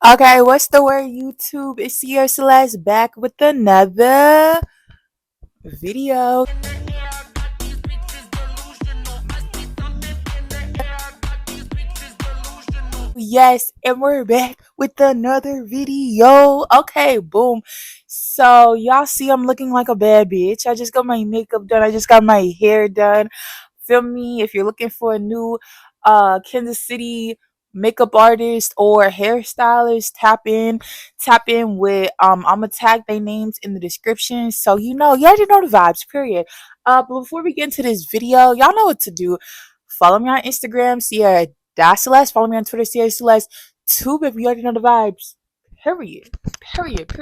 Okay, what's the word, YouTube? It's Ciara Celeste back with another video. Yes, and we're back with another video. Okay, boom. So, y'all see, I'm looking like a bad bitch. I just got my makeup done, I just got my hair done. Feel me? If you're looking for a new Kansas City makeup artist or hairstylist, tap in with I'm gonna tag their names in the description, so you already know the vibes, period. But before we get into this video, y'all know what to do. Follow me on Instagram, Ciara Celeste. Follow me on Twitter, Ciara Celeste. Tube, if you already know the vibes. Period. Period.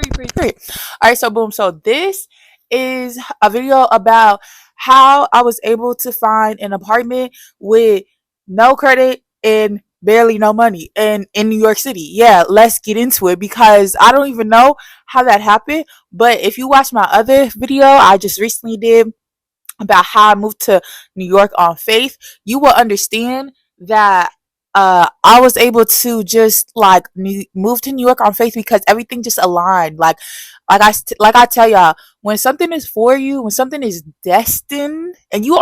All right, so boom. So this is a video about how I was able to find an apartment with no credit and barely no money in New York City. Yeah, let's get into it because I don't even know how that happened. But if you watch my other video I just recently did about how I moved to New York on faith, you will understand that I was able to just like move to New York on faith because everything just aligned. Like I tell y'all, when something is for you, when something is destined, and you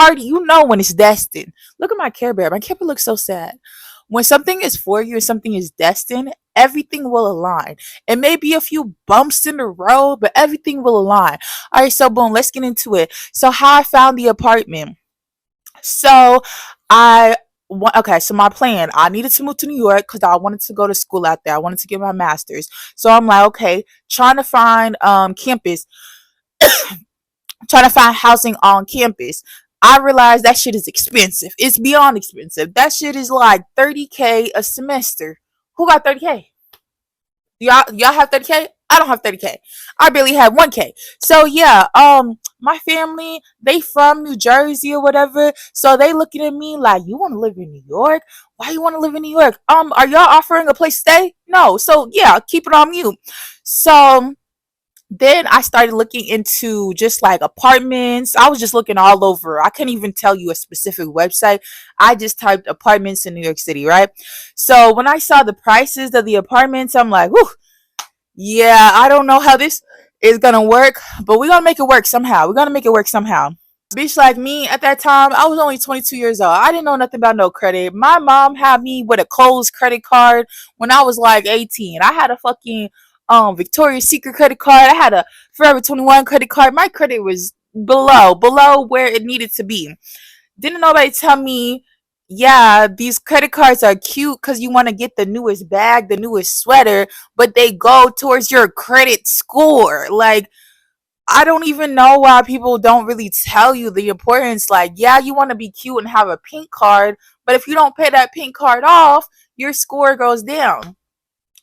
know when it's destined. Look at my Care Bear. My Care Bear looks so sad. When something is for you and something is destined, everything will align. It may be a few bumps in the road, but everything will align. All right, so boom, let's get into it. So how I found the apartment. So I okay, so my plan, I needed to move to New York because I wanted to go to school out there. I wanted to get my master's. So I'm like, okay, trying to find campus, trying to find housing on campus. I realized that shit is expensive. It's beyond expensive. That shit is like 30K a semester. Who got 30K? Y'all have 30K? I don't have 30K. I barely have 1K. So yeah, my family, they from New Jersey or whatever. So they looking at me like, you want to live in New York? Why you want to live in New York? Are y'all offering a place to stay? No. So yeah, keep it on mute. So then I started looking into just like apartments. I was just looking all over. I couldn't even tell you a specific website. I just typed apartments in New York City, right? So when I saw the prices of the apartments, I'm like, whew, yeah, I don't know how this is gonna work, but we're gonna make it work somehow. We're gonna make it work somehow. Bitch like me at that time, I was only 22 years old. I didn't know nothing about no credit. My mom had me with a Kohl's credit card when I was like 18. I had a fucking Victoria's Secret credit card. I had a Forever 21 credit card. My credit was below where it needed to be. Didn't nobody tell me, yeah, these credit cards are cute because you want to get the newest bag, the newest sweater, but they go towards your credit score. Like, I don't even know why people don't really tell you the importance. Like, yeah, you want to be cute and have a pink card, but if you don't pay that pink card off, your score goes down.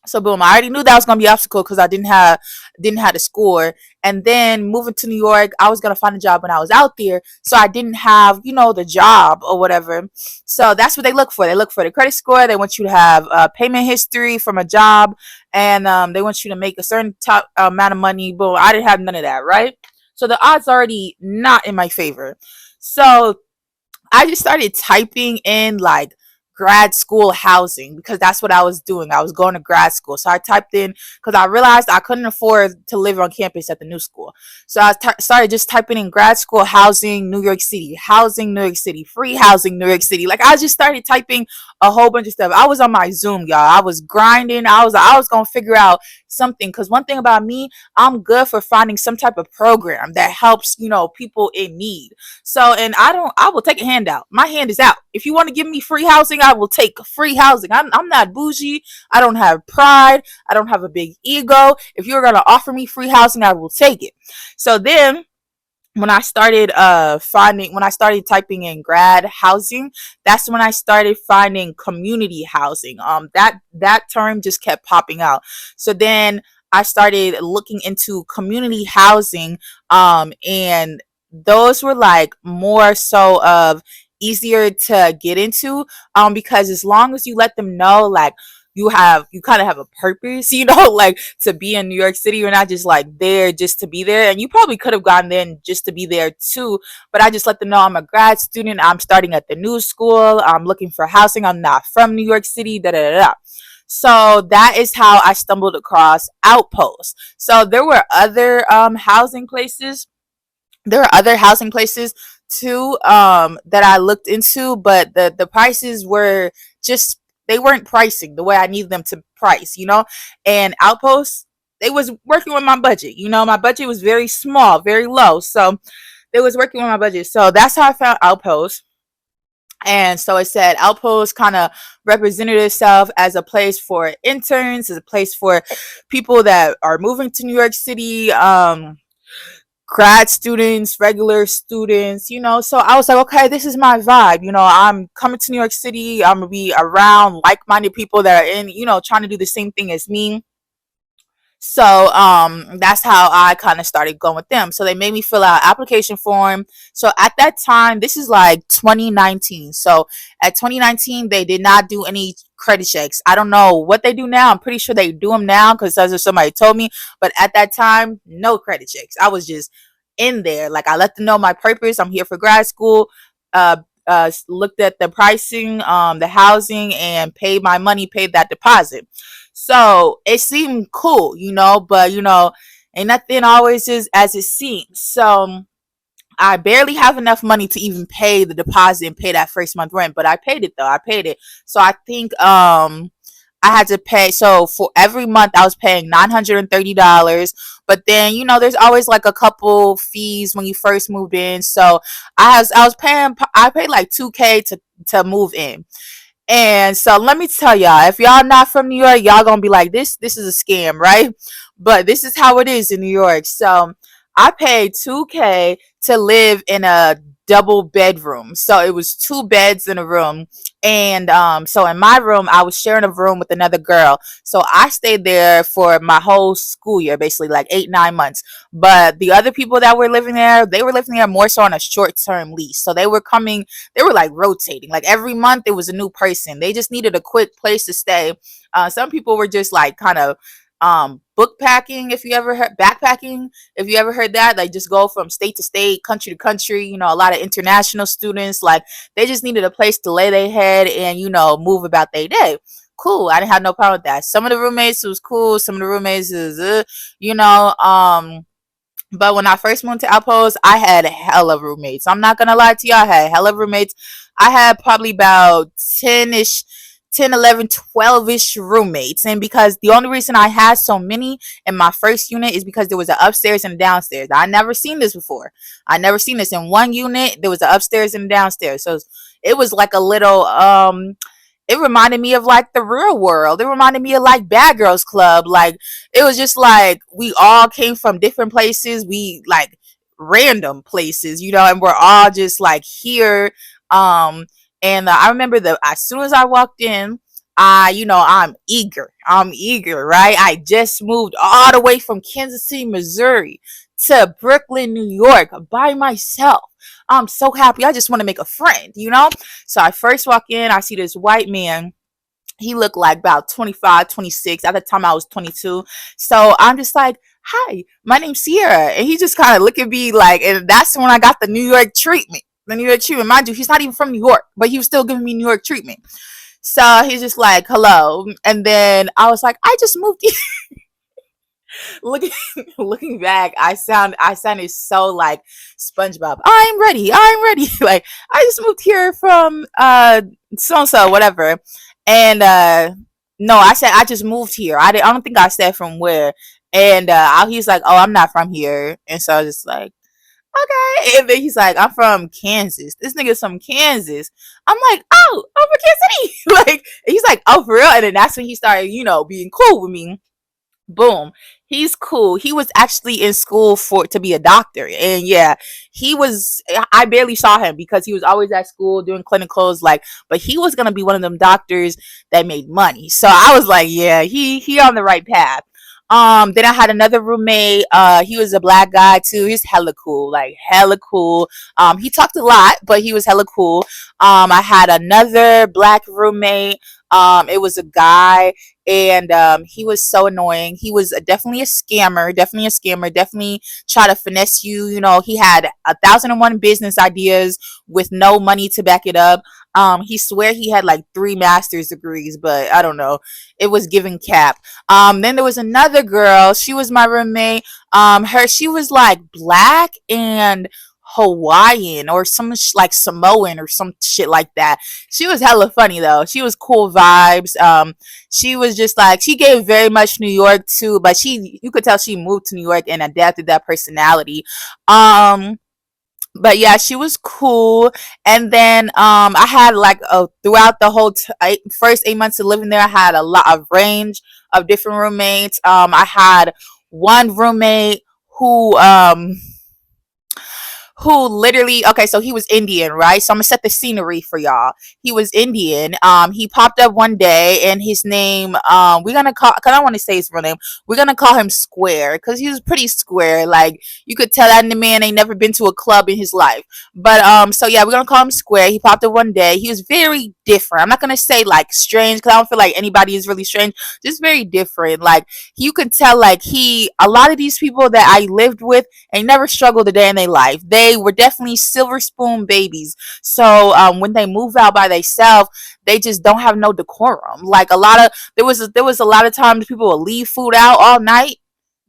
So boom, I already knew that was gonna be an obstacle because I didn't have the score. And then moving to New York, I was gonna find a job when I was out there, so I didn't have the job or whatever. So that's what they look for. They look for the credit score. They want you to have payment history from a job, and they want you to make a certain top amount of money. Boom, I didn't have none of that, right? So the odds already not in my favor. So I just started typing in like grad school housing because that's what I was doing. I was going to grad school. So I typed in because I realized I couldn't afford to live on campus at the new school. So I started just typing in grad school housing, New York City, housing, New York City, free housing, New York City. Like I just started typing a whole bunch of stuff. I was on my Zoom, y'all. I was grinding. I was going to figure out something because one thing about me, I'm good for finding some type of program that helps, people in need. So, and I will take a handout. My hand is out. If you want to give me free housing, I will take free housing. I'm not bougie. I don't have pride. I don't have a big ego. If you're going to offer me free housing, I will take it. So then when I started typing in grad housing, that's when I started finding community housing. That term just kept popping out. So then I started looking into community housing, and those were like more so of easier to get into, because as long as you let them know, like, you kind of have a purpose, like to be in New York City. You're not just like there just to be there. And you probably could have gone then just to be there too. But I just let them know I'm a grad student. I'm starting at the new school. I'm looking for housing. I'm not from New York City. Da da da da. So that is how I stumbled across Outpost. So there were other housing places. There are other housing places too, that I looked into, but the prices were just, they weren't pricing the way I needed them to price, you know. And Outpost, they was working with my budget. You know, my budget was very small, very low, so they was working with my budget. So that's how I found Outpost. And so it said Outpost kind of represented itself as a place for interns, as a place for people that are moving to New York City, grad students, regular students, you know. So I was like, okay, this is my vibe. You know, I'm coming to New York City. I'm gonna be around like-minded people that are in, you know, trying to do the same thing as me. So that's how I kind of started going with them. So they made me fill out application form. So at that time, this is like 2019. So at 2019, they did not do any credit checks. I don't know what they do now. I'm pretty sure they do them now because as if somebody told me. But at that time, no credit checks. I was just in there. Like I let them know my purpose. I'm here for grad school. Uh, Looked at the pricing, the housing, and paid my money, paid that deposit. So it seemed cool, you know, but you know, ain't nothing always is as it seems. So I barely have enough money to even pay the deposit and pay that first month rent, but I paid it though. I paid it. So I think I had to pay, so for every month I was paying $930. But then, you know, there's always like a couple fees when you first moved in. So I was paying, I paid like 2K to move in. And so let me tell y'all, if y'all not from New York, y'all gonna be like, this is a scam, right? But this is how it is in New York. So I paid 2K to live in a double bedroom. So it was two beds in a room. And so in my room, I was sharing a room with another girl. So I stayed there for my whole school year, basically like 8, 9 months. But the other people that were living there, they were living there more so on a short term lease. So they were coming, they were like rotating. Like every month it was a new person. They just needed a quick place to stay. Some people were just like kind of book packing, if you ever heard backpacking, if you ever heard that, like just go from state to state, country to country. You know, a lot of international students, like they just needed a place to lay their head and, you know, move about their day. Cool. I didn't have no problem with that. Some of the roommates was cool, some of the roommates is you know, but when I first moved to Outpost, I had hella roommates. I'm not gonna lie to you, I had hella roommates. I had probably about 10-ish, 10, 11, 12-ish roommates. And because the only reason I had so many in my first unit is because there was an upstairs and a downstairs. I never seen this before. I never seen this. In one unit, there was an upstairs and a downstairs. So it was like a little it reminded me of like the real world. It reminded me of like Bad Girls Club. Like it was just like we all came from different places. We like random places, you know, and we're all just like here. Um, and I remember that as soon as I walked in, you know, I'm eager. I'm eager, right? I just moved all the way from Kansas City, Missouri to Brooklyn, New York by myself. I'm so happy. I just want to make a friend, you know? So I first walk in, I see this white man. He looked like about 25, 26. At the time I was 22. So I'm just like, hi, my name's Ciara. And he just kind of look at me like, and that's when I got the New York treatment. The New York treatment. Mind you, he's not even from New York, but he was still giving me New York treatment. So he's just like, hello. And then I was like, I just moved looking looking back, I sounded so like SpongeBob. I'm ready. I'm ready. Like I just moved here from so and so whatever. And no, I said I just moved here. I don't think I said from where. And he's like, "Oh, I'm not from here." And so I was just like, "Okay." And then he's like, "I'm from Kansas." This nigga's from Kansas. I'm like, "Oh, I'm from Kansas City." Like he's like, "Oh, for real?" And then that's when he started, you know, being cool with me. Boom, he's cool. He was actually in school for to be a doctor. And yeah, he was, I barely saw him because he was always at school doing clinicals, like, but he was gonna be one of them doctors that made money. So I was like, yeah, he on the right path. Then I had another roommate. He was a black guy too. He's hella cool, like hella cool. He talked a lot, but he was hella cool. I had another black roommate. It was a guy, and he was so annoying. He was definitely a scammer, definitely try to finesse you. You know, he had 1,001 business ideas with no money to back it up. He swear he had like 3 master's degrees, but I don't know. It was giving cap. Then there was another girl. She was my roommate. She was like black and Hawaiian or some like Samoan or some shit like that. She was hella funny though. She was cool vibes. She was just like, she gave very much New York too, but you could tell she moved to New York and adapted that personality. But yeah, she was cool. And then I had like throughout the whole first 8 months of living there, I had a lot of range of different roommates. I had one roommate who literally, okay, so he was Indian, right? So I'm gonna set the scenery for y'all. He was Indian. He popped up one day, and his name, we're gonna call, cause I don't want to say his real name, we're gonna call him Square, because he was pretty square. Like, you could tell that the man ain't never been to a club in his life. But so yeah, we're gonna call him Square. He popped up one day. He was very different. I'm not gonna say like strange, because I don't feel like anybody is really strange. Just very different. Like, you could tell like a lot of these people that I lived with ain't never struggled a day in their life. They were definitely silver spoon babies. So when they move out by themselves, they just don't have no decorum. Like, there was a lot of times people would leave food out all night.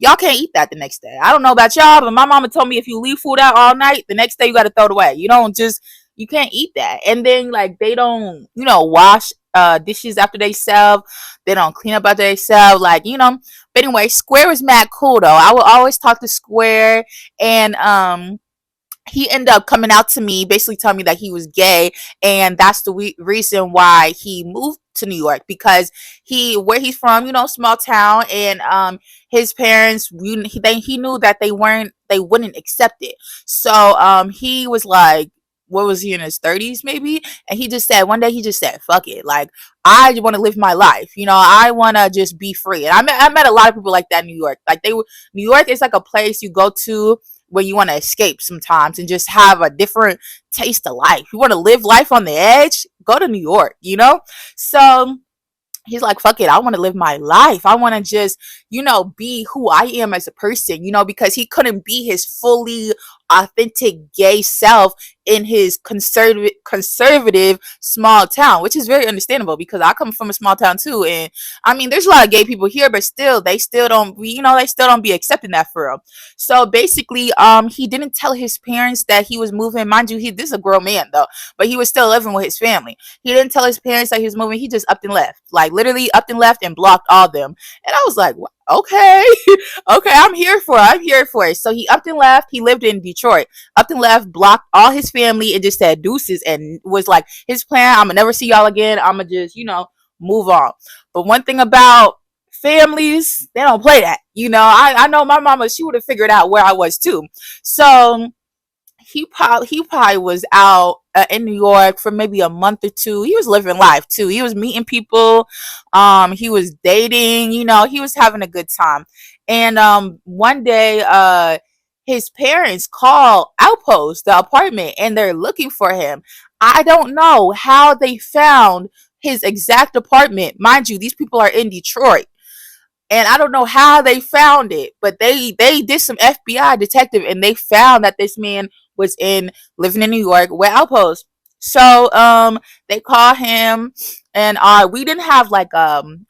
Y'all can't eat that the next day. I don't know about y'all, but my mama told me if you leave food out all night, the next day you got to throw it away. You can't eat that. And then like they don't, wash dishes after they sell. They don't clean up after they sell. Like, But anyway, Square was mad cool though. I would always talk to Square, and he ended up coming out to me, basically telling me that he was gay, and that's the reason why he moved to New York, because where he's from, small town, and his parents, he knew that they wouldn't accept it. So he was like, what was he, in his 30s maybe? And one day he just said, fuck it. Like, I want to live my life. I want to just be free. And I met a lot of people like that in New York. Like, New York is like a place you go to where you want to escape sometimes and just have a different taste of life. You want to live life on the edge? Go to New York. So he's like, fuck it, I want to live my life. I want to just, be who I am as a person, because he couldn't be his fully authentic gay self in his conservative small town, which is very understandable because I come from a small town too. And I mean, there's a lot of gay people here, but still, they still don't, they still don't be accepting that for real. So basically, he didn't tell his parents that he was moving. Mind you, this is a grown man though, but he was still living with his family. He didn't tell his parents that he was moving. He just upped and left, like literally upped and left and blocked all of them. And I was like, okay, okay, I'm here for it. I'm here for it. So he upped and left. He lived in Detroit. Upped and left, blocked all his family, and just said deuces, and was like, his plan, I'm gonna never see y'all again. I'm gonna just, move on. But one thing about families, they don't play that. I know my mama, she would have figured out where I was too. So he probably was out in New York for maybe a month or two. He was living life too. He was meeting people. He was dating. He was having a good time. And one day, his parents call Outpost, the apartment, and they're looking for him. I don't know how they found his exact apartment. Mind you, these people are in Detroit. And I don't know how they found it, but they did some FBI detective, and they found that this man was living in New York with Outpost. So they call him, and we didn't have like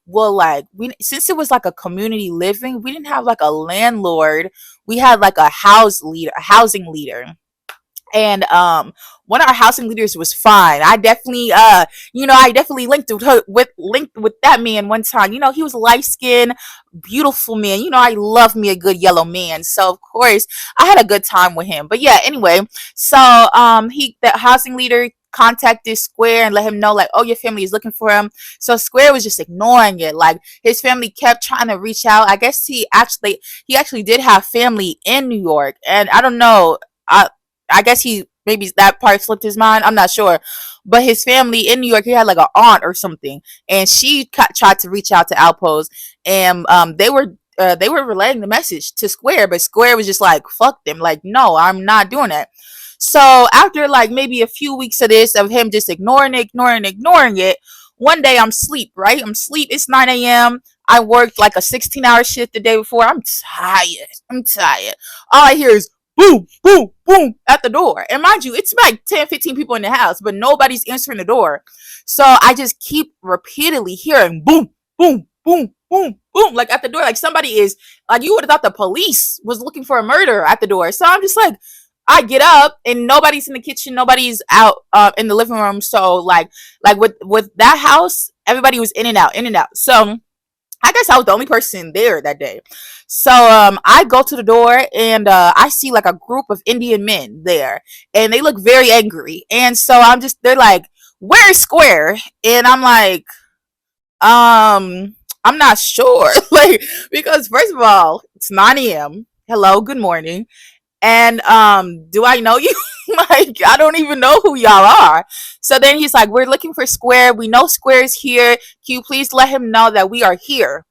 we, since it was like a community living, we didn't have like a landlord. We had like a housing leader. And one of our housing leaders was fine. I definitely linked with that man one time. He was light skinned, beautiful man. I love me a good yellow man. So of course I had a good time with him. But yeah, anyway, so the housing leader contacted Square and let him know, like, oh, your family is looking for him. So Square was just ignoring it. Like, his family kept trying to reach out. I guess he actually did have family in New York, and I don't know. I guess maybe that part slipped his mind. I'm not sure. But his family in New York, he had like an aunt or something, and she tried to reach out to Outpost, and they were relaying the message to Square, but Square was just like, fuck them. Like, no, I'm not doing that. So after like maybe a few weeks of him just ignoring it, One day I'm sleep, right? I'm sleep. It's 9 a.m. I worked like a 16-hour shift the day before. I'm tired. I'm tired. All I hear is boom, boom, boom at the door. And mind you, it's like 10, 15 people in the house, but nobody's answering the door. So I just keep repeatedly hearing boom, boom, boom, boom, boom, like at the door. Like somebody is, like you would have thought the police was looking for a murder at the door. So I'm just like, I get up and nobody's in the kitchen, nobody's out in the living room. So like with that house, everybody was in and out, in and out. So I guess I was the only person there that day. So I go to the door and I see like a group of Indian men there, and they look very angry. And so they're like, "Where's Square?" And I'm like, I'm not sure, like because first of all, it's 9 a.m. Hello, good morning. And do I know you? Like I don't even know who y'all are. So then he's like, we're looking for Square. We know Square is here. Can you please let him know that we are here?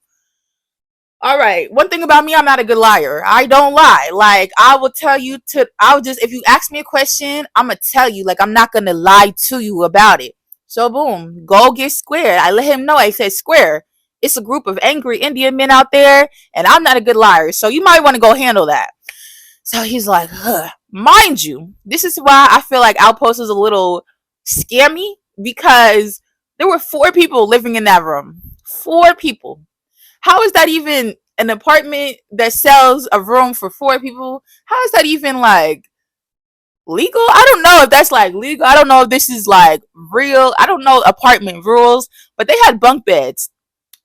All right. One thing about me, I'm not a good liar. I don't lie. Like I will tell you I'll just, if you ask me a question, I'm gonna tell you. Like I'm not gonna lie to you about it. So boom, go get Square. I let him know. I said, Square, it's a group of angry Indian men out there, and I'm not a good liar. So you might want to go handle that. So he's like, huh. Mind you, this is why I feel like Outpost is a little scammy, because there were 4 people living in that room. 4 people. How is that even an apartment that sells a room for 4 people? How is that even like legal? I don't know if that's like legal. I don't know if this is like real. I don't know apartment rules, but they had bunk beds.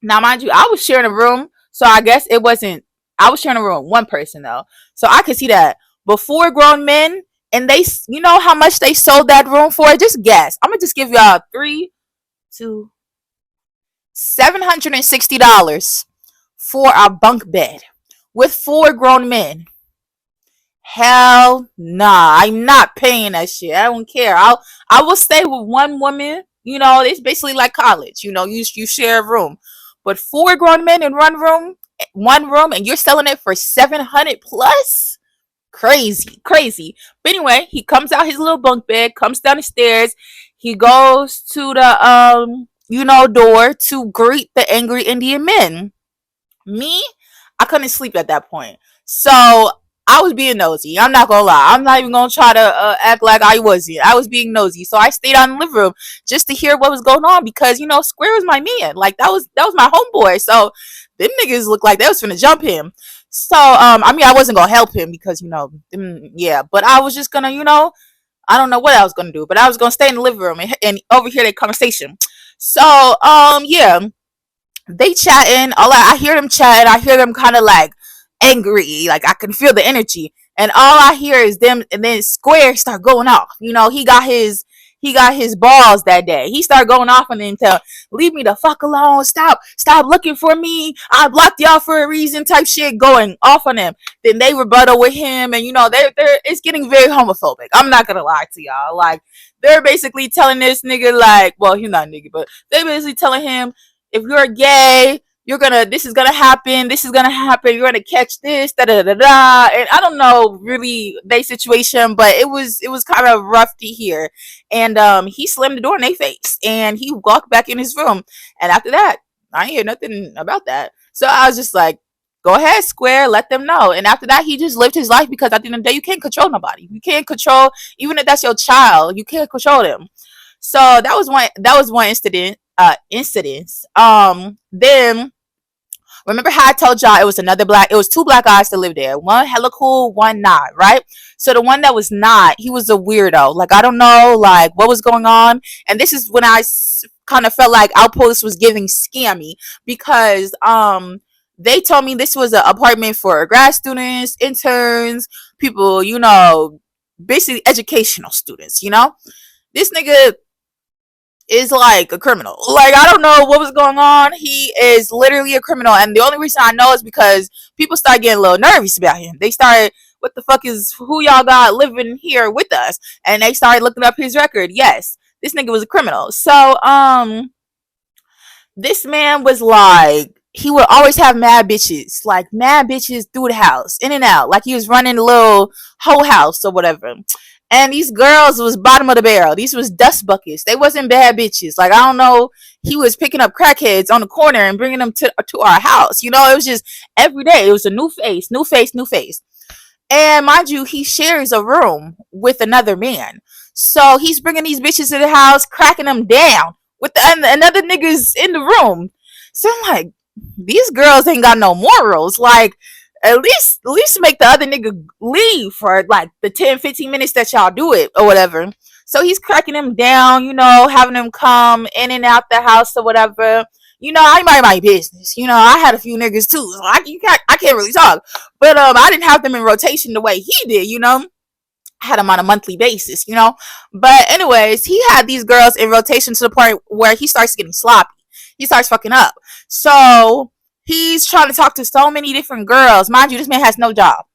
Now, mind you, I was sharing a room, so I guess it wasn't. I was sharing a room with one person though, so I could see that. But 4 grown men, and you know how much they sold that room for? Just guess. I'm gonna just give y'all three, two, $760 for a bunk bed with 4 grown men. Hell nah, I'm not paying that shit. I don't care. I will stay with one woman. You know, it's basically like college. You know, you share a room, but 4 grown men in one room, and you're selling it for 700 plus. Crazy, crazy. But anyway, he comes out his little bunk bed, comes down the stairs. He goes to the door to greet the angry Indian men. Me, I couldn't sleep at that point. So I was being nosy. I'm not gonna lie. I'm not even gonna try to act like I wasn't. I was being nosy. So I stayed out in the living room just to hear what was going on, because Square was my man. Like that was my homeboy. So them niggas looked like they was finna jump him. So I mean, I wasn't gonna help him because yeah. But I was just gonna I don't know what I was gonna do, but I was gonna stay in the living room and overhear their conversation. So yeah, they chatting. I hear them chatting. I hear them kind of like angry. Like I can feel the energy, and all I hear is them. And then Square start going off. He got his balls that day. He started going off and then tell, leave me the fuck alone. Stop looking for me. I blocked y'all for a reason type shit, going off on them. Then they rebuttal with him, and they're it's getting very homophobic. I'm not gonna lie to y'all. Like they're basically telling this nigga, like, well, he's not a nigga, but they're basically telling him, if you're gay, this is gonna happen, you're gonna catch this, da da da da. And I don't know really their situation, but it was kind of rough to hear. And he slammed the door in their face and he walked back in his room. And after that, I ain't hear nothing about that. So I was just like, go ahead, Square, let them know. And after that, he just lived his life, because at the end of the day, you can't control nobody. You can't control, even if that's your child, you can't control them. So that was one incidents. Then remember how I told y'all it was 2 black guys that lived there. One hella cool, one not, right? So the one that was not, he was a weirdo. Like I don't know like what was going on. And this is when I kind of felt like Outpost was giving scammy, because they told me this was an apartment for grad students, interns, people, basically educational students. This nigga is like a criminal. Like I don't know what was going on. He is literally a criminal, and the only reason I know is because people started getting a little nervous about him. They started, what the fuck is who y'all got living here with us? And they started looking up his record. Yes, this nigga was a criminal. So this man was like, he would always have mad bitches through the house, in and out, like he was running a little whole house or whatever. And these girls was bottom of the barrel. These was dust buckets. They wasn't bad bitches. Like, I don't know, he was picking up crackheads on the corner and bringing them to our house. You know, it was just every day. It was a new face, new face, new face. And mind you, he shares a room with another man. So he's bringing these bitches to the house, cracking them down with another niggas in the room. So I'm like, these girls ain't got no morals. Like, at least make the other nigga leave for like the 10-15 minutes that y'all do it or whatever. So he's cracking them down, having them come in and out the house or whatever. I mind my business. I had a few niggas too, so I can't really talk. But I didn't have them in rotation the way he did. I had them on a monthly basis. But anyways, he had these girls in rotation to the point where he starts getting sloppy. He starts fucking up. So he's trying to talk to so many different girls. Mind you, this man has no job.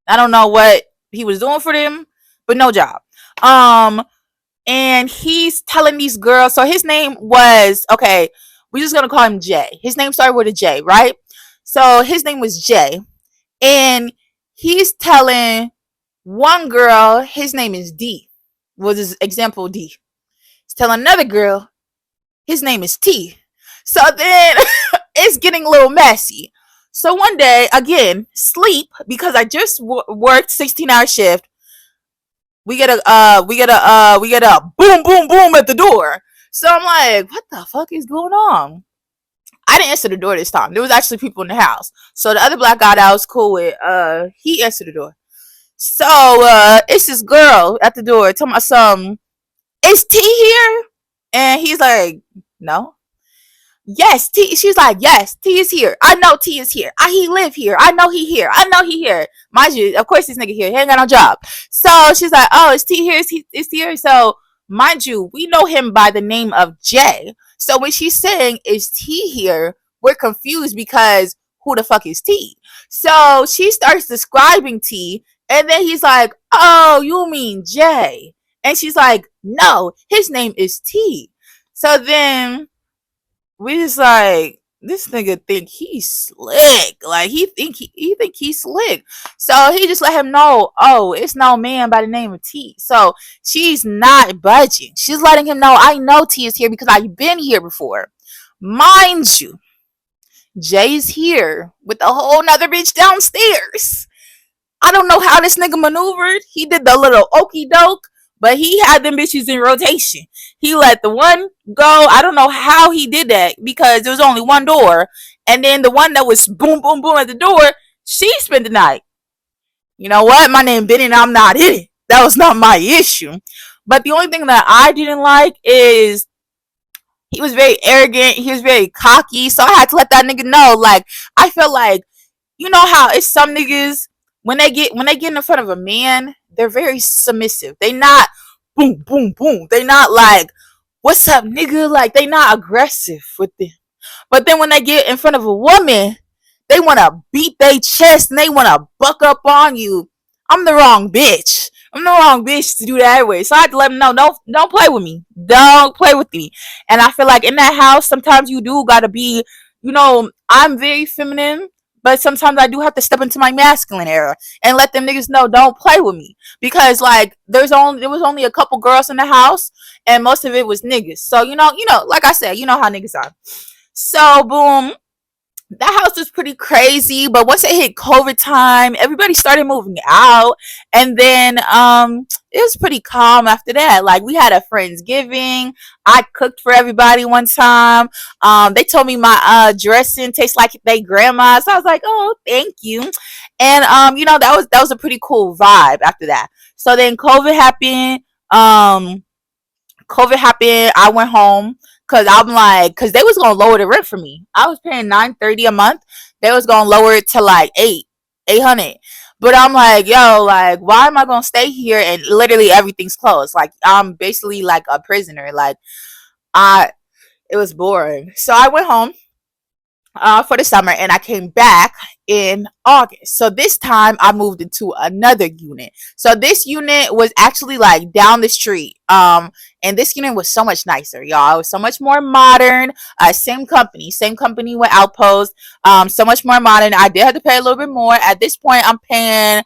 I don't know what he was doing for them, but no job. And he's telling these girls. So his name was, okay, we're just gonna call him Jay. His name started with a J, right? So his name was Jay, and he's telling one girl his name is D. Was his example D? He's telling another girl his name is T. So then it's getting a little messy. So one day, again, sleep, because I just worked 16-hour shift. We get a boom, boom, boom at the door. So I'm like, what the fuck is going on? I didn't answer the door this time. There was actually people in the house. So the other black guy that I was cool with, he answered the door. So it's this girl at the door telling my son, is T here? And he's like, no. Yes, T. She's like, yes, T is here. I know T is here. He live here. I know he here. I know he here. Mind you, of course this nigga here. He ain't got no job. So she's like, oh, is T here? Is T here? So mind you, we know him by the name of Jay. So when she's saying, is T here? We're confused because who the fuck is T? So she starts describing T, and then he's like, oh, you mean Jay? And she's like, no, his name is T. So then we just like, this nigga think he's slick. Like, he think he's slick. So he just let him know, oh, it's no man by the name of T. So she's not budging. She's letting him know, I know T is here because I've been here before. Mind you, Jay's here with a whole nother bitch downstairs. I don't know how this nigga maneuvered. He did the little okey doke, but he had them bitches in rotation. He let the one go. I don't know how he did that because there was only one door. And then the one that was boom, boom, boom at the door, she spent the night. You know what? My name Benny and I'm not in it. That was not my issue. But the only thing that I didn't like is he was very arrogant. He was very cocky. So I had to let that nigga know. Like, I feel like, you know how it's some niggas, when they get in front of a man, they're very submissive. They not boom, boom, boom. They not like, what's up, nigga? Like, they not aggressive with them. But then when they get in front of a woman, they want to beat their chest and they want to buck up on you. I'm the wrong bitch. I'm the wrong bitch to do that anyway. So I had to let them know, don't play with me. Don't play with me. And I feel like in that house, sometimes you do gotta be, I'm very feminine, but sometimes I do have to step into my masculine era and let them niggas know, don't play with me. Because like there was only a couple girls in the house and most of it was niggas. So like I said, you know how niggas are. So boom, that house was pretty crazy, but once it hit COVID time, everybody started moving out, and then it was pretty calm after that. Like, we had a Friendsgiving. I cooked for everybody one time. They told me my dressing tastes like they grandma, so I was like, oh, thank you. And that was a pretty cool vibe after that. So then COVID happened. I went home. Cause they was gonna lower the rent for me. I was paying $930 a month. They was gonna lower it to like $800. But I'm like, yo, like, why am I gonna stay here and literally everything's closed? Like, I'm basically like a prisoner. Like, it was boring. So I went home for the summer and I came back in August. So this time I moved into another unit. So this unit was actually like down the street. And this unit was so much nicer, y'all. It was so much more modern. Same company with OUTPOST. So much more modern. I did have to pay a little bit more. At this point, I'm paying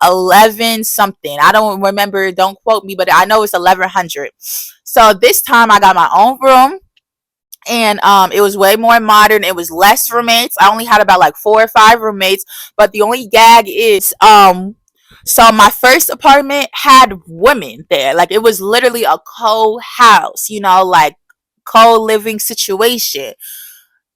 11 something. I don't remember, don't quote me, but I know it's 1100. So this time I got my own room, and it was way more modern. It was less roommates. I only had about like 4 or 5 roommates, but the only gag is so my first apartment had women there. Like, it was literally a co-house, like co-living situation.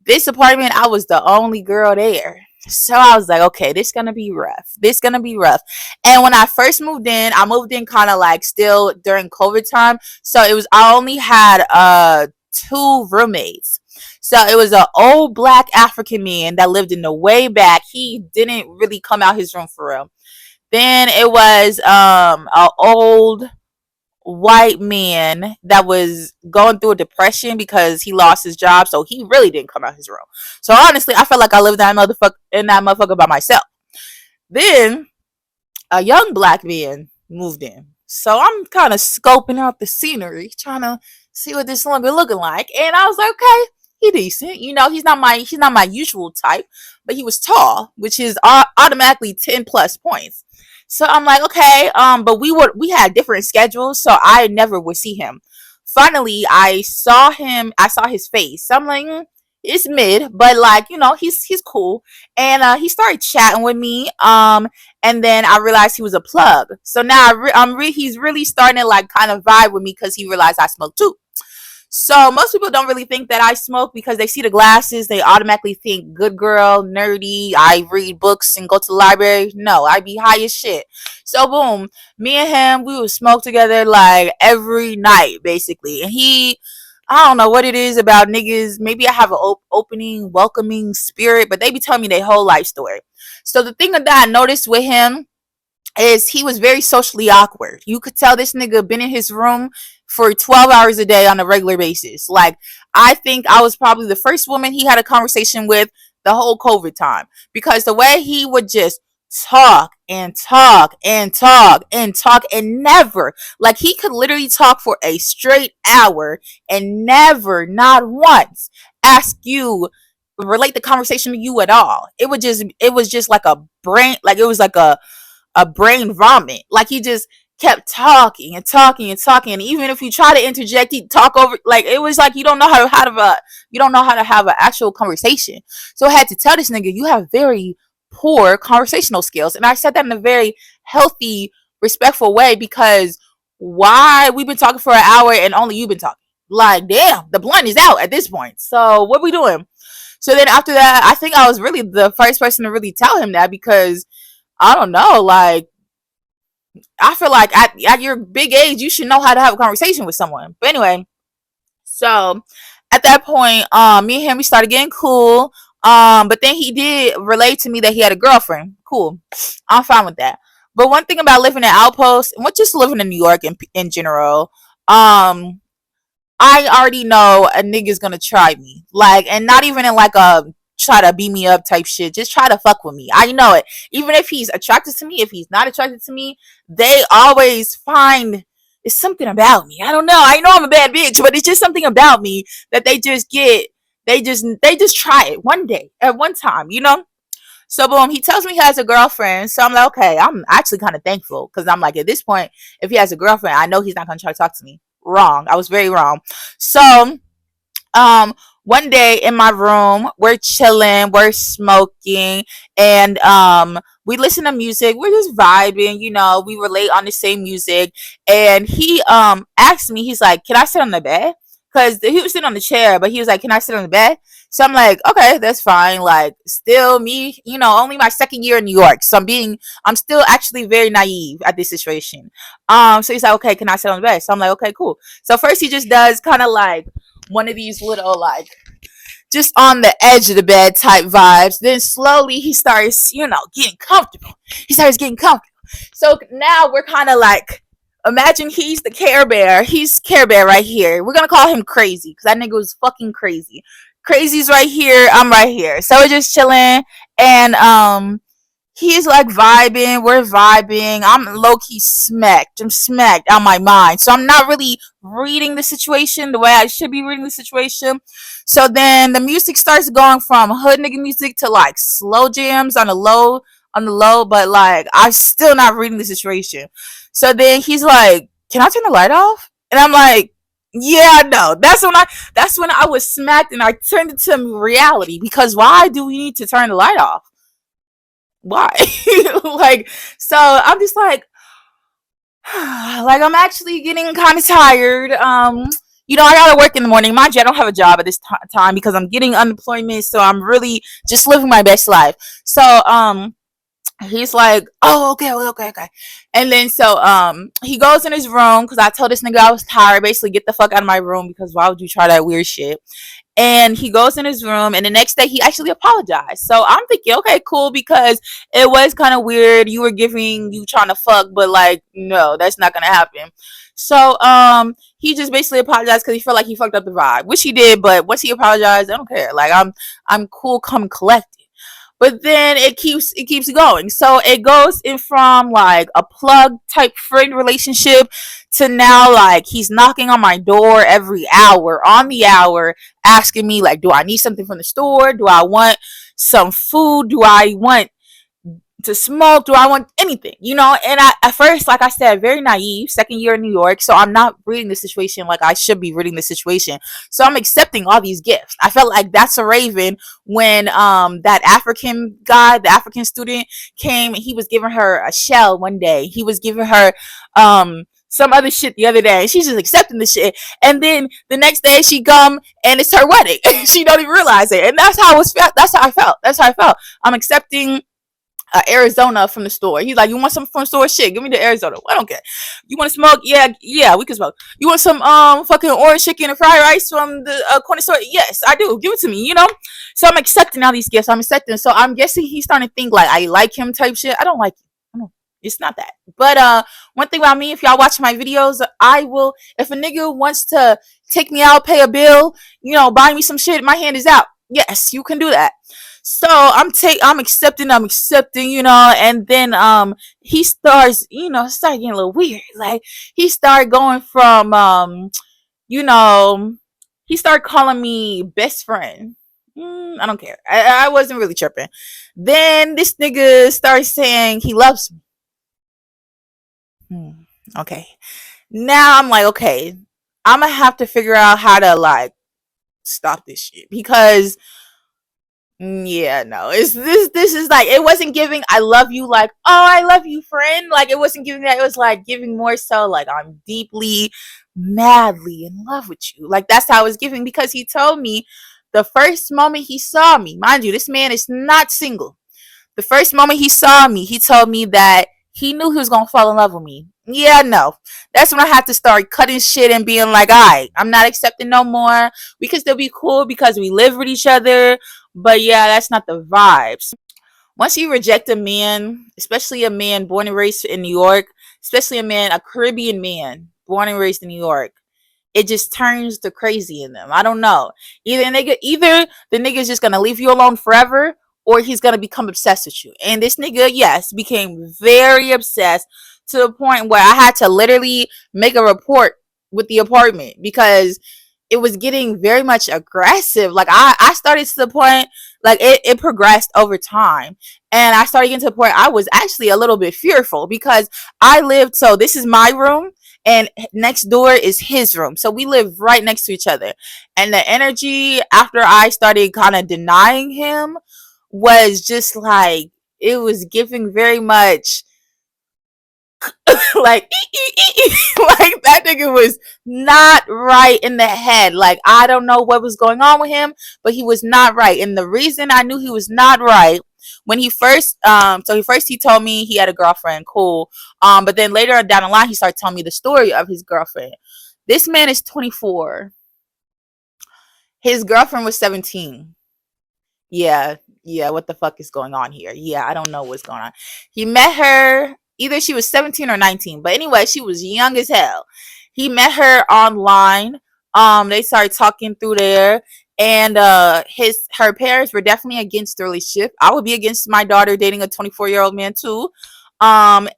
This apartment, I was the only girl there. So I was like, okay, this gonna be rough. This gonna be rough. And when I first moved in, I moved in kind of like still during COVID time. So I only had 2 roommates. So it was an old black African man that lived in the way back. He didn't really come out his room for real. Then it was an old white man that was going through a depression because he lost his job, so he really didn't come out his room. So honestly, I felt like I lived in that motherfucker by myself. Then a young black man moved in. So I'm kind of scoping out the scenery, trying to see what this nigga looking like. And I was like, okay, he decent. He's not my usual type, but he was tall, which is automatically 10 plus points. So I'm like, okay, but we had different schedules, so I never would see him. Finally, I saw his face. So I'm like, it's mid, but like, he's cool. And he started chatting with me. And then I realized he was a plug. So now he's really starting to like kind of vibe with me because he realized I smoke too. So most people don't really think that I smoke because they see the glasses. They automatically think good girl, nerdy. I read books and go to the library. No, I be high as shit. So boom, me and him, we would smoke together like every night basically. And I don't know what it is about niggas. Maybe I have an opening, welcoming spirit, but they be telling me their whole life story. So the thing that I noticed with him is he was very socially awkward. You could tell this nigga been in his room for 12 hours a day on a regular basis. Like, I think I was probably the first woman he had a conversation with the whole COVID time, because the way he would just talk and talk and talk and talk and never, like, he could literally talk for a straight hour and never, not once, ask you, relate the conversation to you at all. It was just like a brain, like it was like a brain vomit. Like, he just kept talking and talking and talking, and even if you try to interject, he talk over. Like, it was like you don't know how to have an actual conversation. So I had to tell this nigga, you have very poor conversational skills, and I said that in a very healthy, respectful way, because why we've been talking for an hour and only you've been talking? Like, damn, the blunt is out at this point. So what we doing? So then after that, I think I was really the first person to really tell him that, because I don't know, like, I feel like at your big age, you should know how to have a conversation with someone. But anyway, so at that point, me and him, we started getting cool. But then he did relate to me that he had a girlfriend. Cool, I'm fine with that. But one thing about living in Outpost, and what just living in New York in general, um, I already know a nigga's gonna try me. Like, and not even in like a try to beat me up type shit. Just try to fuck with me. I know it. Even if he's attracted to me, if he's not attracted to me, they always find it's something about me. I don't know. I know I'm a bad bitch, but it's just something about me that they just get. They just try it one day at one time. So boom, he tells me he has a girlfriend. So I'm like, okay, I'm actually kind of thankful, because I'm like, at this point, if he has a girlfriend, I know he's not gonna try to talk to me. Wrong. I was very wrong. So um one day in my room, we're chilling, we're smoking, and we listen to music, we're just vibing, we relate on the same music. And he asked me, he's like, can I sit on the bed? Because he was sitting on the chair, but he was like, can I sit on the bed? So I'm like, okay, that's fine. Like, still me, only my second year in New York, so I'm still actually very naive at this situation. So he's like, okay, can I sit on the bed? So I'm like, okay, cool. So first he just does kind of like one of these little, like, just on the edge of the bed type vibes. Then slowly he starts, getting comfortable. He starts getting comfortable. So now we're kind of like, imagine he's the Care Bear. He's Care Bear right here. We're gonna call him Crazy, because that nigga was fucking crazy. Crazy's right here. I'm right here. So we're just chilling, and he's like vibing, we're vibing. I'm low-key smacked. I'm smacked out my mind. So I'm not really reading the situation the way I should be reading the situation. So then the music starts going from hood nigga music to like slow jams on on the low, but like I'm still not reading the situation. So then he's like, "Can I turn the light off?" And I'm like, "Yeah, no." That's when I was smacked, and I turned it to reality, because why do we need to turn the light off? Why? Like, so I'm just like I'm actually getting kind of tired. I gotta work in the morning. Mind you, I don't have a job at this time because I'm getting unemployment, so I'm really just living my best life. So he's like, "Oh, okay, okay, okay." And then so he goes in his room, because I told this nigga I was tired. Basically, get the fuck out of my room, because why would you try that weird shit? And he goes in his room, and the next day he actually apologized. So I'm thinking, okay, cool, because it was kind of weird. You trying to fuck, but like, no, that's not gonna happen. So he just basically apologized because he felt like he fucked up the vibe, which he did. But once he apologized, I don't care. Like, I'm cool, come collected. But then it keeps going. So it goes in from like a plug type friend relationship to now like he's knocking on my door every hour, on the hour, asking me like, do I need something from the store? Do I want some food? Do I want to smoke? Do I want anything? And I, at first, like I said, very naive, second year in New York, so I'm not reading the situation like I should be reading the situation. So I'm accepting all these gifts. I felt like that's a raven when that African guy, the African student, came, and he was giving her a shell one day. He was giving her some other shit the other day. She's just accepting the shit. And then the next day she come and it's her wedding. She don't even realize it. And that's how I felt. That's how I felt. I'm accepting Arizona from the store. He's like, "You want some from the store? Shit, give me the Arizona. I don't care. You want to smoke? Yeah, yeah, we can smoke. You want some fucking orange chicken and fried rice from the corner store? Yes, I do. Give it to me. So I'm accepting all these gifts. I'm accepting. So I'm guessing he's starting to think like I like him type shit. I don't like him. I don't. It's not that. But one thing about me, if y'all watch my videos, I will. If a nigga wants to take me out, pay a bill, buy me some shit, my hand is out. Yes, you can do that. So I'm accepting, and then he starts, start getting a little weird. Like, he started going from you know, he started calling me best friend. I don't care. I wasn't really tripping. Then this nigga started saying he loves me. Okay. Now I'm like, okay, I'm gonna have to figure out how to like stop this shit, because yeah, no, it's this is like, it wasn't giving I love you, like, oh, I love you, friend. Like, it wasn't giving that. It was like giving more so like I'm deeply, madly in love with you. Like, that's how it was giving, because he told me the first moment he saw me, mind you, this man is not single. The first moment he saw me, he told me that he knew he was gonna fall in love with me. Yeah, no. That's when I had to start cutting shit and being like, alright, I'm not accepting no more. We can still be cool because we live with each other. But yeah, that's not the vibes. Once you reject a man, especially a man born and raised in New York, especially a Caribbean man born and raised in New York, it just turns to crazy in them. I don't know. Either the nigga's just gonna leave you alone forever, or he's gonna become obsessed with you. And this nigga, yes, became very obsessed, to the point where I had to literally make a report with the apartment, because it was getting very much aggressive. Like, I started to the point, like, it progressed over time. And I started getting to the point I was actually a little bit fearful, because so this is my room, and next door is his room. So we live right next to each other. And the energy after I started kind of denying him was just like, it was giving very much like like that nigga was not right in the head. Like, I don't know what was going on with him, but he was not right. And the reason I knew he was not right, when he told me he had a girlfriend, cool. But then later down the line he started telling me the story of his girlfriend. This man is 24. His girlfriend was 17. Yeah, what the fuck is going on here? Yeah, I don't know what's going on. He met her, either she was 17 or 19, but anyway, she was young as hell. He met her online. They started talking through there, and her parents were definitely against the relationship. I would be against my daughter dating a 24-year-old man too. And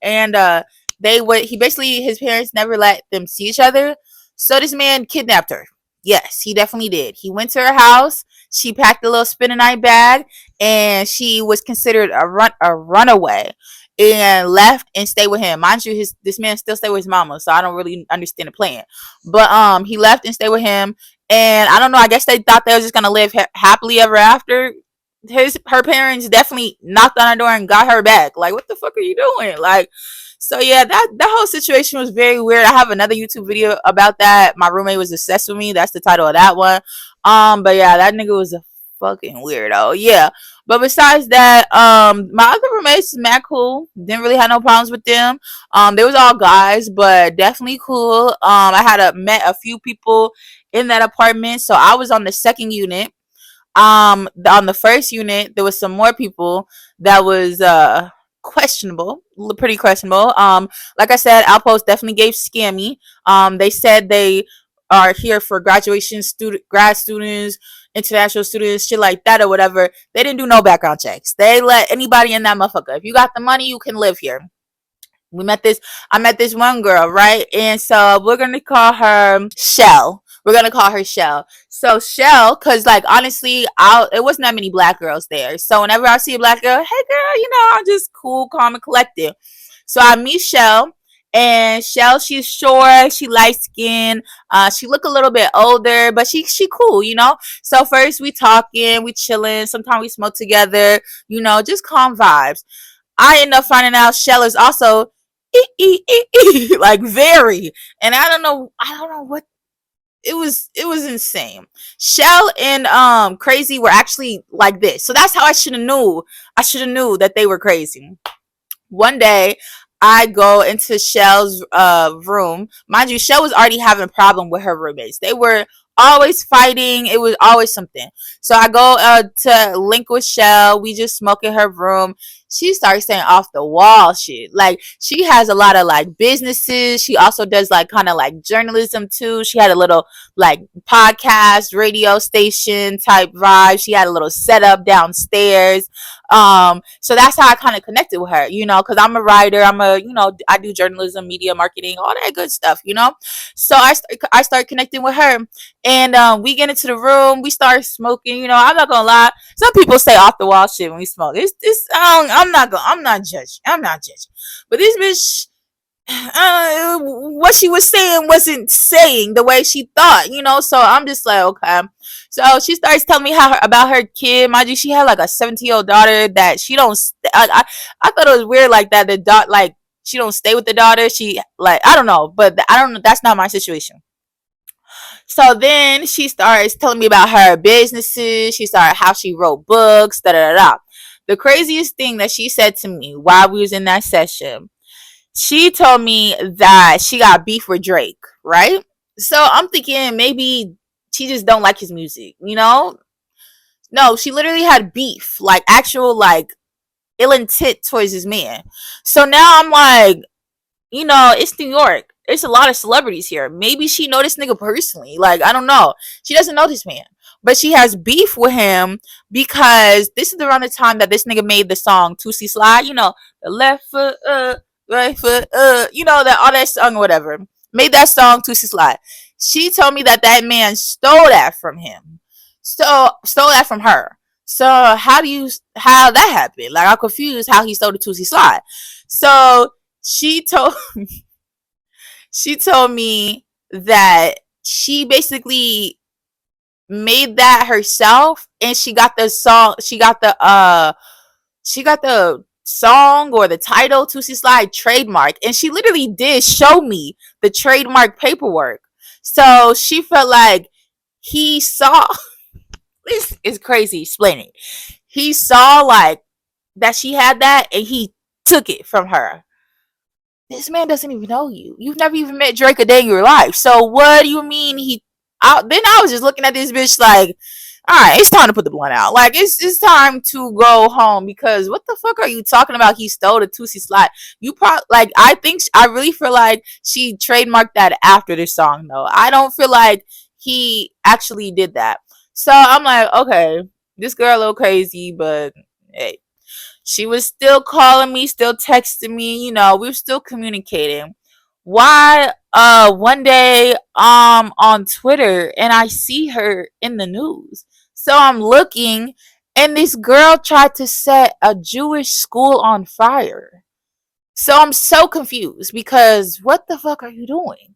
his parents never let them see each other. So this man kidnapped her. Yes, he definitely did. He went to her house, She packed a little spend a night bag, and she was considered a runaway, and left and stayed with him. Mind you, this man still stay with his mama, so I don't really understand the plan. But he left and stayed with him, and I don't know. I guess they thought they were just gonna live happily ever after. Her parents definitely knocked on her door and got her back. Like, what the fuck are you doing? Like, so yeah, that whole situation was very weird. I have another YouTube video about that. My roommate was obsessed with me. That's the title of that one. But yeah, that nigga was a fucking weirdo. Yeah. But besides that, my other roommates mad cool. Didn't really have no problems with them. They was all guys, but definitely cool. I had met a few people in that apartment, so I was on the second unit. On the first unit there was some more people that was questionable, pretty questionable. Like I said, Outpost definitely gave scammy. They said they are here for grad students, international students, shit like that or whatever. They didn't do no background checks. They let anybody in that motherfucker. If you got the money, you can live here. I met this one girl, right? And so we're gonna call her Shell. So Shell, cause like honestly, it wasn't that many black girls there. So whenever I see a black girl, hey girl, I'm just cool, calm, and collected. So I meet Shell, and Shell, she's short, she light skinned, she look a little bit older, but she cool. So first we talking, we chilling, sometimes we smoke together, just calm vibes. I end up finding out Shell is also like very, and I don't know what it was insane. Shell and Crazy were actually like this, so that's how I should have knew that they were crazy. One day I go into Shell's room. Mind you, Shell was already having a problem with her roommates. They were always fighting. It was always something. So I go to link with Shell. We just smoke in her room. She starts saying off the wall shit. Like, she has a lot of like businesses. She also does like kind of like journalism too. She had a little like podcast, radio station type vibe. She had a little setup downstairs. So that's how I kind of connected with her, because I'm a writer. I do journalism, media marketing, all that good stuff. So I start connecting with her, and we get into the room. We start smoking. I'm not gonna lie. Some people say off the wall shit when we smoke. I'm not judging. But this bitch, what she was saying wasn't saying the way she thought. So I'm just like, okay. So she starts telling me about her kid. Mind you, she had like a 17-year-old daughter that she don't. I thought it was weird like that. The dot like she don't stay with the daughter. She like, I don't know, but I don't know. That's not my situation. So then she starts telling me about her businesses. She started how she wrote books. Da da da. The craziest thing that she said to me while we was in that session, she told me that she got beef with Drake, right? So I'm thinking maybe she just don't like his music. No, she literally had beef, like actual like ill intent towards his man. So now I'm like, it's New York. There's a lot of celebrities here. Maybe she know this nigga personally. Like, I don't know. She doesn't know this man. But she has beef with him because this is around the time that this nigga made the song Tootsie Slide. The left foot right foot that all that song or whatever. Made that song Tootsie Slide. She told me that man stole that from him. So stole that from her. So how that happened? Like, I'm confused how he stole the Tootsie Slide. So she told she told me that she basically made that herself, and she got the song or the title Tootsie Slide trademark, and she literally did show me the trademark paperwork. So she felt like he saw this is crazy explaining. He saw like that she had that, and he took it from her. This man doesn't even know you. You've never even met Drake a day in your life. So what do you mean then I was just looking at this bitch like, all right, it's time to put the blunt out. Like, it's time to go home, because what the fuck are you talking about? He stole the Tootsie Slide. You probably like. I really feel like she trademarked that after this song though. I don't feel like he actually did that. So I'm like, okay, this girl a little crazy, but hey, she was still calling me, still texting me, we were still communicating. Why one day on Twitter, and I see her in the news. So I'm looking, and this girl tried to set a Jewish school on fire. So I'm so confused because what the fuck are you doing?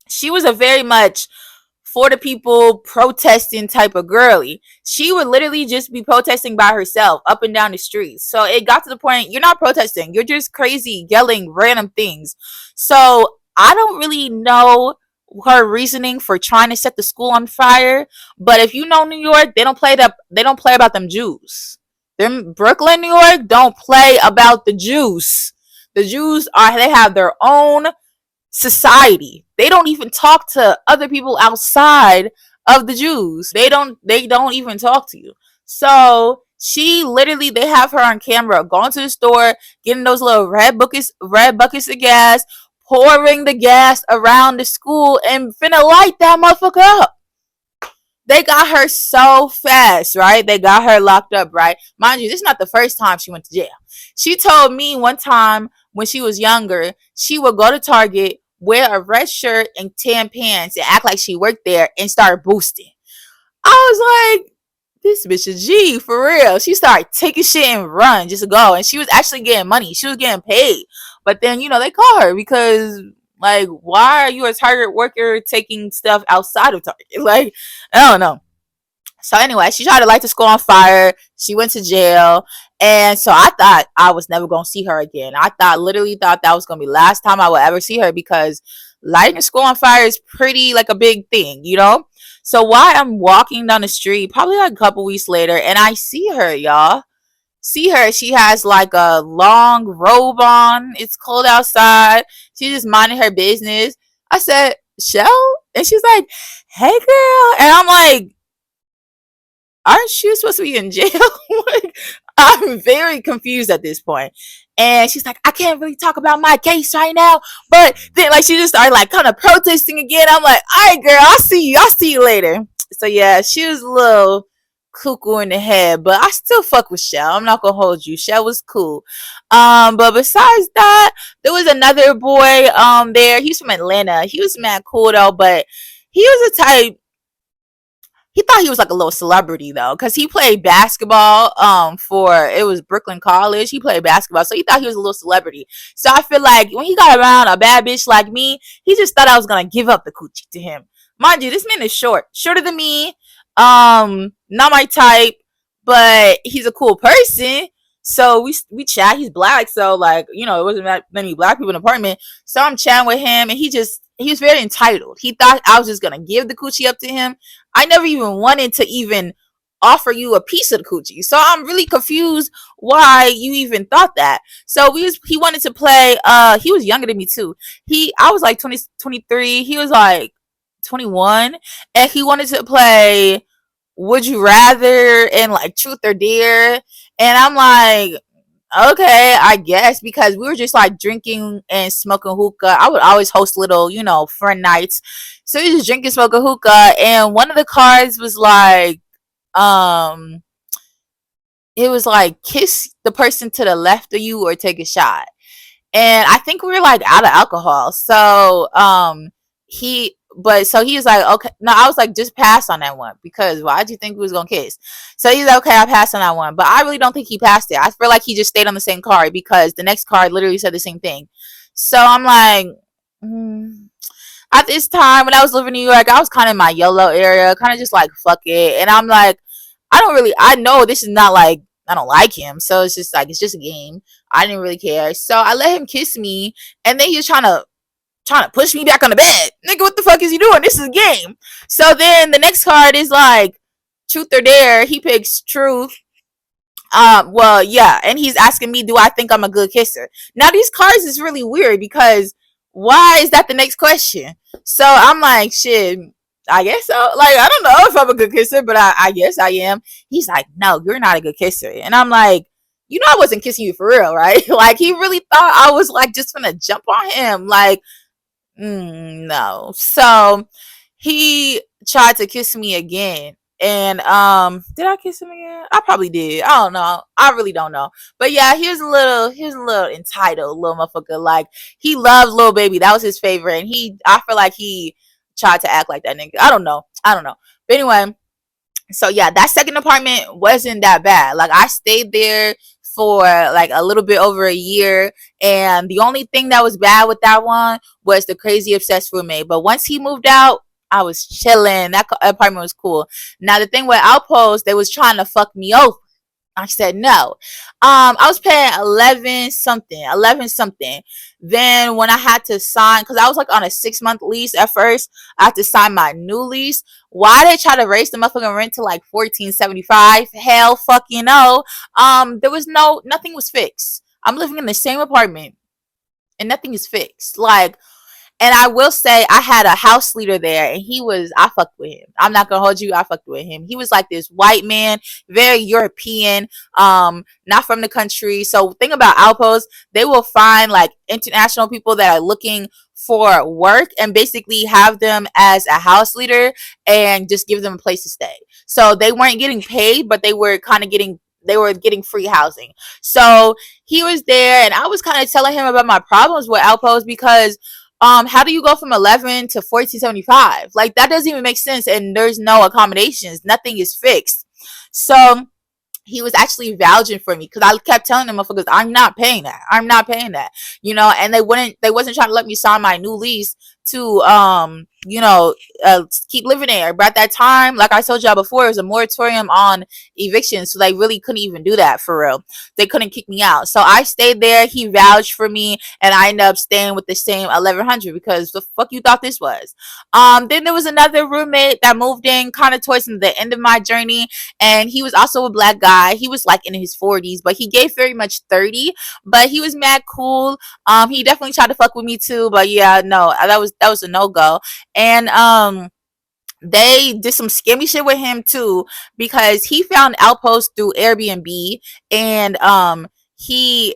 She was a very much for the people protesting type of girly. She would literally just be protesting by herself up and down the streets. So it got to the point you're not protesting, you're just crazy yelling random things. So I don't really know her reasoning for trying to set the school on fire, but if you know New York, they don't play about them Jews. Them Brooklyn, New York don't play about the Jews. The Jews are they have their own society. They don't even talk to other people outside of the Jews. They don't even talk to you. So she literally they have her on camera going to the store, getting those little red buckets of gas, pouring the gas around the school and finna light that motherfucker up. They got her so fast, right? They got her locked up, right? Mind you, this is not the first time she went to jail. She told me one time when she was younger, she would go to Target, wear a red shirt and tan pants, and act like she worked there and start boosting. I was like, this bitch is G for real. She started taking shit and run just to go. And she was actually getting money. She was getting paid. But then, they call her because like, why are you a Target worker taking stuff outside of Target? Like, I don't know. So anyway, she tried to light the school on fire. She went to jail. And so I thought I was never going to see her again. Literally thought that was going to be the last time I would ever see her because lighting the school on fire is pretty like a big thing. So while I'm walking down the street, probably like a couple weeks later, and I see her, y'all. See her. She has like a long robe on. It's cold outside. She's just minding her business. I said, Shell? And she's like, hey girl. And I'm like, aren't you supposed to be in jail? Like, I'm very confused at this point. And she's like, I can't really talk about my case right now. But then like she just started like kind of protesting again. I'm like, all right, girl, I'll see you. I'll see you later. So yeah, she was a little cuckoo in the head, but I still fuck with Shell. I'm not gonna hold you. Shell was cool. But besides that, there was another boy there. He's from Atlanta. He was mad cool though, but he was a type he thought he was like a little celebrity though, because he played basketball for it was Brooklyn College. He played basketball, so he thought he was a little celebrity. So I feel like when he got around a bad bitch like me, he just thought I was gonna give up the coochie to him. Mind you, this man is shorter than me. Not my type, but he's a cool person. So we chat. He's black, so like it wasn't that many black people in the apartment. So I'm chatting with him, and he was very entitled. He thought I was just gonna give the coochie up to him. I never even wanted to even offer you a piece of the coochie. So I'm really confused why you even thought that. So he wanted to play he was younger than me too. I was like 23, he was like 21, and he wanted to play Would You Rather and like Truth or Dare. And I'm like, okay, I guess, because we were just like drinking and smoking hookah. I would always host little, friend nights. So we just drinking, smoking hookah, and one of the cards was like, um, it was like kiss the person to the left of you or take a shot. And I think we were like out of alcohol. So he was like, okay, no, I was like, just pass on that one, because why did you think we was gonna kiss? So he's like, okay, I passed on that one, but I really don't think he passed it. I feel like he just stayed on the same card because the next card literally said the same thing. So I'm like, at this time when I was living in New York, I was kind of in my YOLO area, kind of just like fuck it, and I'm like, I know this is not like I don't like him, so it's just like it's just a game. I didn't really care, so I let him kiss me, and then he was trying to push me back on the bed. Nigga, what the fuck is he doing? This is a game. So then the next card is like Truth or Dare. He picks Truth. Well, yeah, and he's asking me, do I think I'm a good kisser? Now these cards is really weird because why is that the next question? So I'm like, shit, I guess so. Like, I don't know if I'm a good kisser, but I guess I am. He's like, no, you're not a good kisser. And I'm like, I wasn't kissing you for real, right? Like, he really thought I was like just gonna jump on him. Like, no. So he tried to kiss me again. And did I kiss him again? I probably did. I don't know. I really don't know. But yeah, here's a little entitled little motherfucker. Like, he loved Lil Baby. That was his favorite. And I feel like he tried to act like that nigga. I don't know. But anyway, So yeah, that second apartment wasn't that bad. Like I stayed there for like a little bit over a year, and the only thing that was bad with that one was the crazy obsessed roommate. But once he moved out, I was chilling. That apartment was cool. Now the thing with Outpost, they was trying to fuck me over. I said no. I was paying 11 something. Then when I had to sign, because I was like on a 6 month lease at first, I had to sign my new lease. Why they try to raise the motherfucking rent to like 14.75? Hell, fucking no. There was nothing was fixed. I'm living in the same apartment and nothing is fixed. Like, and I will say, I had a house leader there, and I fucked with him. I'm not gonna hold you, I fucked with him. He was like this white man, very European, not from the country. So, thing about Outpost, they will find like international people that are looking for work and basically have them as a house leader and just give them a place to stay. So, they weren't getting paid, but they were getting free housing. So he was there, and I was kind of telling him about my problems with Outpost because how do you go from 11 to 14.75? Like that doesn't even make sense, and there's no accommodations, nothing is fixed. So he was actually vouching for me because I kept telling them motherfuckers, I'm not paying that. I'm not paying that. And they wasn't trying to let me sign my new lease to keep living there. But at that time, like I told y'all before, it was a moratorium on eviction. So they really couldn't even do that for real. They couldn't kick me out. So I stayed there. He vouched for me, and I ended up staying with the same 1100 because the fuck you thought this was. Then there was another roommate that moved in kind of towards the end of my journey, and he was also a black guy. He was like in his 40s, but he gave very much 30, but he was mad cool. He definitely tried to fuck with me too, but yeah, no, that was a no-go. And they did some scammy shit with him too because he found Outpost through Airbnb, and he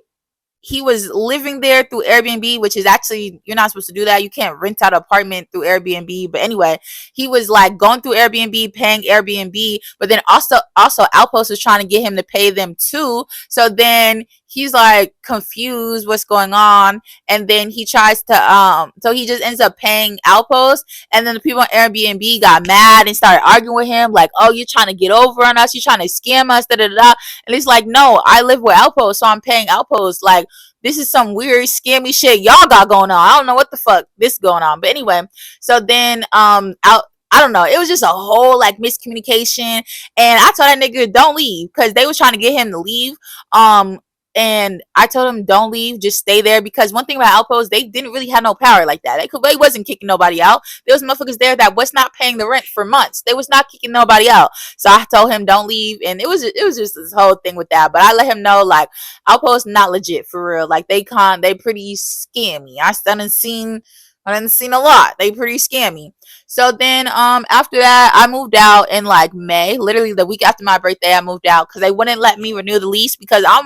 he was living there through Airbnb, which is actually, you're not supposed to do that. You can't rent out an apartment through Airbnb. But anyway, he was like going through Airbnb, paying Airbnb, but then also Outpost was trying to get him to pay them too. So then he's like confused what's going on, and then he tries to so he just ends up paying Outpost, and then the people on Airbnb got mad and started arguing with him like, oh, you're trying to get over on us, you're trying to scam us, da da da. And he's like, no, I live with Outpost, so I'm paying Outpost. Like, this is some weird scammy shit y'all got going on. I don't know what the fuck this going on. But anyway, so then I don't know. It was just a whole like miscommunication. And I told that nigga don't leave because they was trying to get him to leave. And I told him don't leave, just stay there, because one thing about Outpost, they didn't really have no power like that. They wasn't kicking nobody out. There was motherfuckers there that was not paying the rent for months. They was not kicking nobody out. So I told him don't leave, and it was just this whole thing with that. But I let him know like Outpost not legit for real. Like they pretty scammy. I didn't seen a lot. They pretty scammy. So then after that I moved out in like May, literally the week after my birthday. I moved out because they wouldn't let me renew the lease, because I'm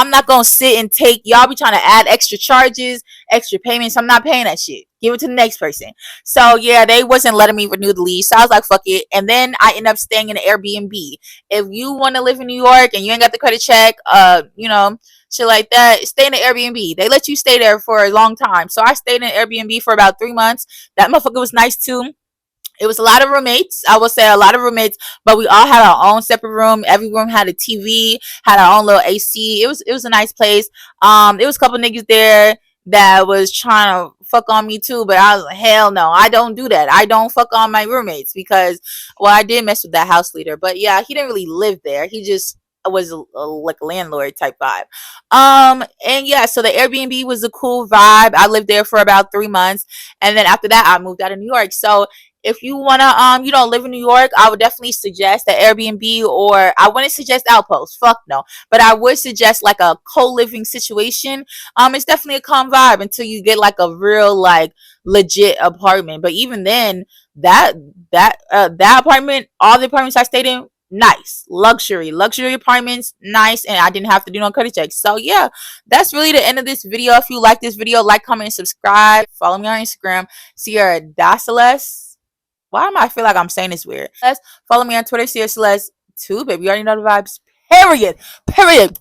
not gonna sit and take y'all be trying to add extra charges, extra payments. I'm not paying that shit. Give it to the next person. So yeah, they wasn't letting me renew the lease. So I was like, fuck it. And then I ended up staying in an Airbnb. If you want to live in New York and you ain't got the credit check, shit like that, stay in an Airbnb. They let you stay there for a long time. So I stayed in an Airbnb for about 3 months. That motherfucker was nice too. It was a lot of roommates. I will say a lot of roommates, but we all had our own separate room. Every room had a TV, had our own little AC. It was a nice place. There was a couple niggas there that was trying to fuck on me too, but I was like, hell no, I don't do that. I don't fuck on my roommates because, well, I did mess with that house leader, but yeah, he didn't really live there. He just was like a landlord type vibe. And yeah, so the Airbnb was a cool vibe. I lived there for about 3 months, and then after that I moved out of New York. So if you wanna live in New York, I would definitely suggest the Airbnb, or I wouldn't suggest Outpost. Fuck no. But I would suggest like a co-living situation. It's definitely a calm vibe until you get like a real like legit apartment. But even then, that apartment, all the apartments I stayed in, nice, luxury apartments, nice, and I didn't have to do no credit checks. So yeah, that's really the end of this video. If you like this video, like, comment, and subscribe. Follow me on Instagram, Ciara Why am I feel like I'm saying this weird? Follow me on Twitter, CiaraCeleste, too, baby. You already know the vibes. Period.